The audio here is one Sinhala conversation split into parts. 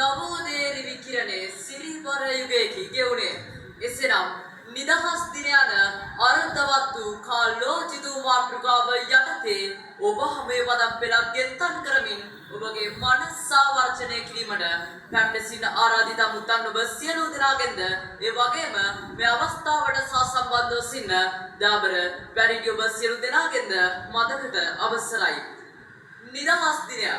නවෝදය විකිරණේ සිරිපර යුගයේකී ගෙවුනේ. එසේනම් නිදහස් දින යන අර්ථවත් වූ කාලෝචිත මාතෘකාව යටතේ ඔබ හැම වදම් පෙළක් ගෙත්තන් කරමින් ඔබගේ මනස ආවර්ජනය කිරීමට පැමිණ ආරාධිත මුත්තන් ඔබ සියලු දෙනාගෙන්ද ඒ වගේම මේ අවස්ථාවට සහසම්බන්ධව සින්න දාබර වැඩිහිටි ඔබ සියලු දෙනාගෙන්ද මතකට අවසරයි. නිදහස් දිනය.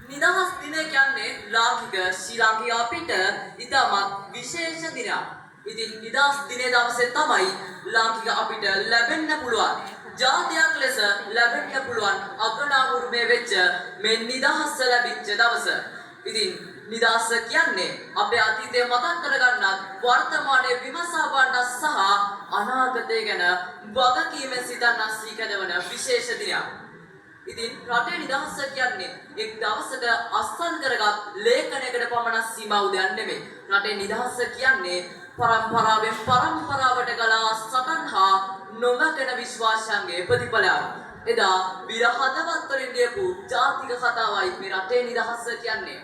නිදහස් දිනය කියන්නේ ලාංකික ශ්‍රී ලාංකික අපිට ඉතාමත් විශේෂ දිනයක්. ඉතින් නිදහස් දිනේ දවසේ තමයි ලාංකික අපිට ලැබෙන්න පුළුවන් ජාතියක් ලෙස ලැබෙන්න පුළුවන් අගනාවුරුමේ වෙච්ච මේ නිදහස ලැබිච්ච දවස. ඉතින් නිදහස කියන්නේ අපේ අතීතය මතක් කරගන්නත් වර්තමානයේ විමසා බලන්නත් සහ අනාගතය ගැන වගකීමෙන් සිතන්න සීකදවන විශේෂ දිනයක්. ඉතින් රටේ නිදහස කියන්නේ එක් දවසක අත්සන් කරගත් ලේඛනයකට පමණ සීමා වූ දෙයක් නෙමෙයි. රටේ නිදහස කියන්නේ පරම්පරාවෙන් පරම්පරාවට ගලා සටන් හා නොමකන විශ්වාසයන්ගේ ප්‍රතිඵලයක්. එදා වීර හදවත් වලින් ලියපු ජාතික කතාවයි මේ රටේ නිදහස කියන්නේ.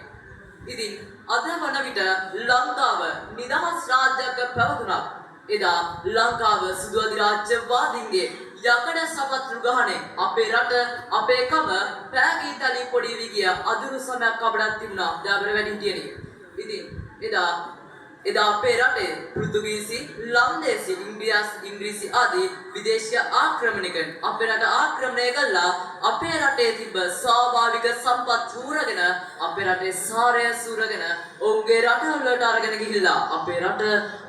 ඉතින් අද වන විට ලංකාව නිදහස් රාජ්‍යයක් පැවතුණා. එදා ලංකාව සුදු අධිරාජ්‍යවාදීන්ගේ යකඩ සපත්තු ගහනේ අපේ රට අපේ කම පෑගී තලි පොඩි විගිය අදුරු සමයක් අපට තිබුණා දාබර වැඩිහිටියනි. ඉතින් එදා අපේ රටේ පෘතුගීසි ලන්දේසි ඉංග්‍රීසි ආදී විදේශීය ආක්‍රමණිකයන් අපේ රට ආක්‍රමණය කළා. අපේ රටේ තිබ්බ ස්වාභාවික සම්පත් සූරගෙන අපේ රටේ සාරය සූරගෙන ඔවුන්ගේ රටවලට අරගෙන ගිහිල්ලා අපේ රට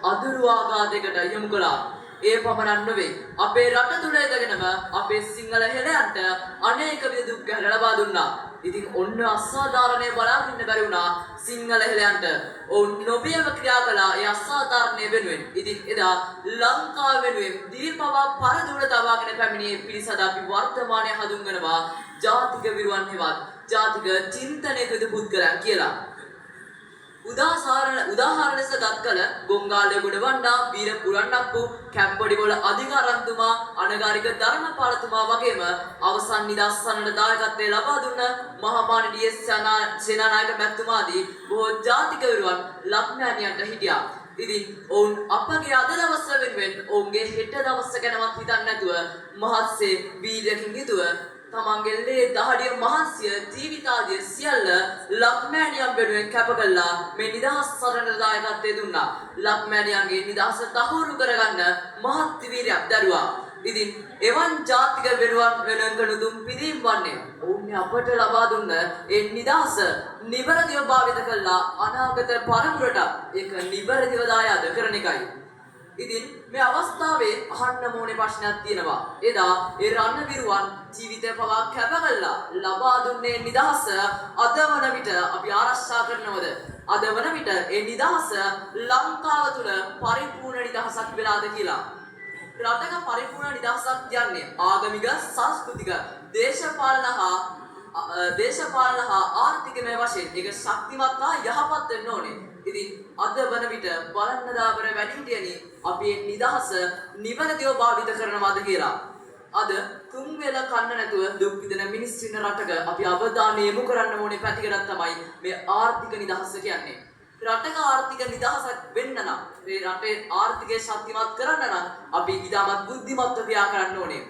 අදුරු ආඝාතයකට යොමු කළා. ඒ පමණක් නෙවෙයි අපේ රට තුල ඉඳගෙනම අපේ සිංහල හෙළයන්ට අනේක විද දුක් ගැන ලබා දුන්නා. ඉතින් ඔන්න අසාධාරණේ බලාගෙන ඉන්න බැරි වුණා සිංහල හෙළයන්ට. ඔවුන් නොබියව ක්‍රියා කළා ඒ අසාධාරණේ වෙනුවෙන්. ඉතින් එදා ලංකාව වෙනුවෙන් දීපවා පරදුර තබාගෙන පැමිණියේ පිරිසද අපි වර්තමානයේ හඳුන්වනවා ජාතික විරුවන් හෙවත් ජාතික චින්තනයක පුද්ගලයන් කියලා. උදාහරණ ලෙස ගත්කල ගොංගාලේ ගොඩවණ්ඩා වීර පුරන්නප්පු කැම්බොඩිවල අධිකාරන්තුමා අනගාരിക ධර්මපාලතුමා වගේම අවසන් නිදස්සනට දායකත්වය ලබා දුන්න මහාමාන ඩී.එස්. සේනානායක මැතිතුමාදී බොහෝ ජාතික විරුවන් ලක්මෑණියන්ට හිටියා. ඉතින් ඔවුන් අපගේ අද දවස වෙනුවෙන් ඔවුන්ගේ හෙට දවස ගැනවත් හිතන්නේ නැතුව මහත්සේ වීරයකින් යුතුව තමන්ගේ ලේ දහඩිය මහන්සිය ජීවිතාදිය සියල්ල ලක්මෑණියන් වෙනුවෙන් කැප කළා. මේ නිදහස් සටනට දායකත්වය දුන්නා. ලක්මෑණියන්ගේ නිදහස තහවුරු කරගන්න මහත් වීරයක් දරුවා. ඉතින් එවන් ජාතික වෙනුවන් වෙනුවෙන් කරන දුම් පිරීම වන්නේ ඔවුන් අපට ලබා දුන්න ඒ නිදහස නිවැරදිව භාවිත කළා අනාගත පරපුරට ඒක නිවැරදිව දායාද කරන එකයි. ඉතින් මේ අවස්ථාවේ අහන්න ඕනේ ප්‍රශ්නයක් තියෙනවා. එදා ඒ රණවිරුවන් ජීවිතය පවා කැප කළා ලබා දුන්නේ නිදහස අද වන විට අපි ආරක්ෂා කරනවද? අද වන විට ඒ නිදහස ලංකාව තුල පරිපූර්ණ නිදහසක් වෙලාද කියලා. රටක පරිපූර්ණ නිදහසක් කියන්නේ ආගමික, සංස්කෘතික, දේශපාලන හා ආර්ථිකමය වශයෙන් ඒක ශක්තිමත් හා යහපත් වෙන්න ඕනේ. ඉතින් අද වන විට බලන්න දාබර වැඩිහිටියනි අපි නිදහස නිවැරදිව භාවිත කරනවාද කියලා. අද තුන් වේල කන්න නැතුව දුක් විඳින මිනිස්සු ඉන්න රටක අපි අවධානය යොමු කරන්න ඕනේ පැතිකඩක් තමයි මේ ආර්ථික නිදහස කියන්නේ. රටක ආර්ථික නිදහසක් වෙන්න නම් මේ රටේ ආර්ථිකය ශක්තිමත් කරන්න නම් අපි ඉතාමත් බුද්ධිමත්ව ක්‍රියා කරන්න ඕනේ.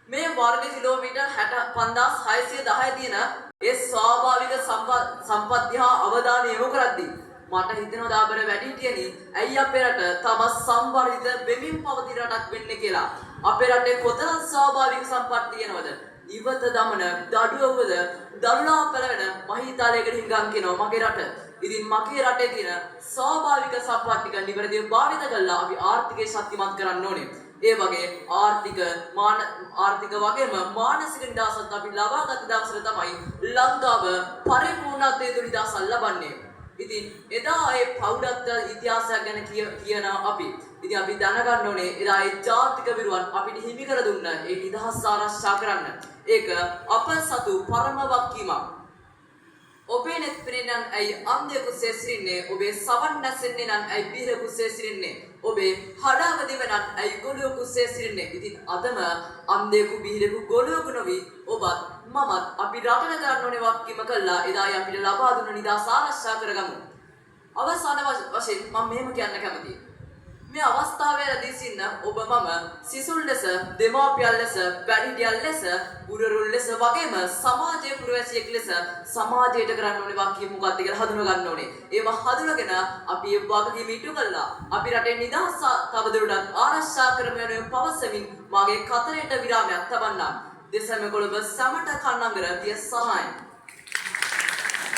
මේ වර්ග කිලෝමීටර් 65610 තියෙන ඒ ස්වාභාවික සම්පත් හා අවධානය යොමු කරද්දී මට හිතෙනවා දාබර වැඩිහිටියනි ඇයි අපේ රට තම සම්වර්ධිත වෙමින් පවතින රටක් වෙන්නේ කියලා. අපේ රටේ කොතරම් ස්වාභාවික සම්පත් තියෙනවද? ඉවත දමන දඩුවවද දරුණා පෙළවෙන මහීතාලයකට හිඟන් කියනවා මගේ රට. ඉතින් මගේ රටේ තියෙන ස්වාභාවික සම්පත් ටික නිවැරදිව භාවිත කරලා අපි ආර්ථිකය ශක්තිමත් කරන්න ඕනේ. ඒ වගේ ආර්ථික වගේම මානසික නිදහසත් අපි ලබාගත් දවසට තමයි ලංකාව පරිපූර්ණත්වයේ තුල නිදහස ලබන්නේ. ඉතින් එදා ඒ පෞඩත්ව ඉතිහාසයක් ගැන කියන අපි ඉතින් අපි දැනගන්න ඕනේ එදා ඒ ජාතික විරුවන් අපිට හිමි කර දුන්න ඒ නිදහස ආරක්ෂා කරන්න. ඒක අප සතු පරම වගකීමක්. ඔබේ නෙත් පෙනෙන්නන් ඇයි අන්ධයෙකුසේ සිටින්නේ? ඔබේ සවන් නැසෙන්නේ නම් ඇයි බිහිරකුසේ සිටින්නේ? ඔබේ හඩාවදිව නම් ඇයි ගොළුකුසේ සිටින්නේ? ඉතින් අදම අන්ධයෙකු බිහිරෙකු ගොළුකු නොවි ඔබත් මමත් අපි රටට ගන්න ඕනේ වක්කීම කළා එදායි අපිට ලබා දුන්න නිදහස ආරක්ෂා කරගමු. අවසාන වශයෙන් මම මෙහෙම කියන්න කැමතියි. මේ අවස්ථාවේදී සින්න ඔබ මම සිසුන් ලෙස, දෙමාපියන් ලෙස, වැඩිහිටියන් ලෙස, ගුරුවරුන් ලෙස වගේම සමාජයේ පුරවැසියෙක් ලෙස සමාජයට කරන්න ඕනේ වක්කීම මොකක්ද කියලා හඳුනා ගන්න ඕනේ. ඒව හඳුනගෙන අපි ඒ වගකීම ඉටු කළා. අපි රටේ නිදහස තවදුරටත් ආරක්ෂා කරමු යන පවසමින් මාගේ කතරේට විරාමයක් තබන්නම්. දෙසම කොළඹ සමට කන්නංගර තිය සහාය